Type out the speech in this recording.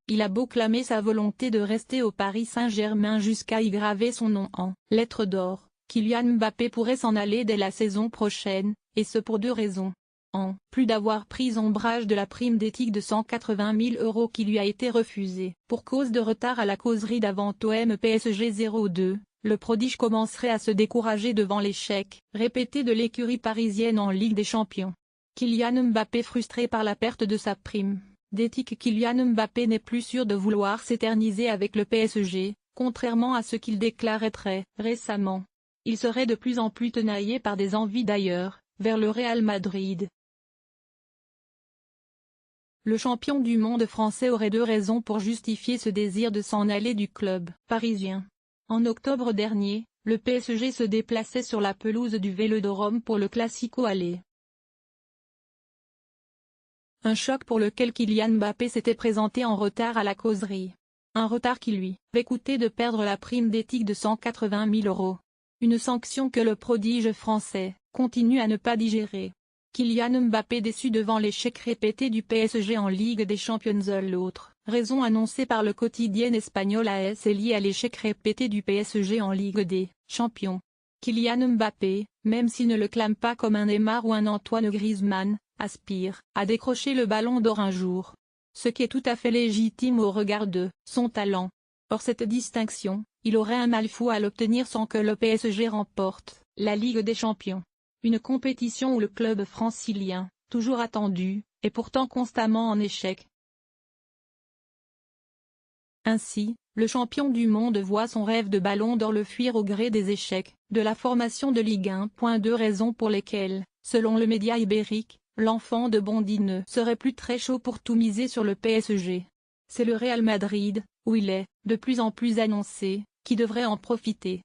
Il a beau clamer sa volonté de rester au Paris Saint-Germain jusqu'à y graver son nom en lettres d'or, Kylian Mbappé pourrait s'en aller dès la saison prochaine, et ce pour deux raisons. En plus d'avoir pris ombrage de la prime d'éthique de 180 000 € qui lui a été refusée pour cause de retard à la causerie d'avant-OM PSG 0-2, le prodige commencerait à se décourager devant l'échec répété de l'écurie parisienne en Ligue des Champions. Kylian Mbappé frustré par la perte de sa prime d'éthique. Kylian Mbappé n'est plus sûr de vouloir s'éterniser avec le PSG, contrairement à ce qu'il déclarait très récemment. Il serait de plus en plus tenaillé par des envies d'ailleurs, vers le Real Madrid. Le champion du monde français aurait deux raisons pour justifier ce désir de s'en aller du club parisien. En octobre dernier, le PSG se déplaçait sur la pelouse du Vélodrome pour le Classico aller. Un choc pour lequel Kylian Mbappé s'était présenté en retard à la causerie. Un retard qui lui avait coûté de perdre la prime d'éthique de 180 000 €. Une sanction que le prodige français continue à ne pas digérer. Kylian Mbappé déçu devant l'échec répété du PSG en Ligue des Champions. L'autre raison annoncée par le quotidien espagnol AS est liée à l'échec répété du PSG en Ligue des Champions. Kylian Mbappé, même s'il ne le clame pas comme un Neymar ou un Antoine Griezmann, aspire à décrocher le ballon d'or un jour. Ce qui est tout à fait légitime au regard de son talent. Or cette distinction, il aurait un mal fou à l'obtenir sans que le PSG remporte la Ligue des Champions. Une compétition où le club francilien, toujours attendu, est pourtant constamment en échec. Ainsi, le champion du monde voit son rêve de ballon d'or le fuir au gré des échecs de la formation de Ligue 1. Deux raisons pour lesquelles, selon le média ibérique, l'enfant de Bondy ne serait plus très chaud pour tout miser sur le PSG. C'est le Real Madrid, où il est, de plus en plus annoncé, qui devrait en profiter.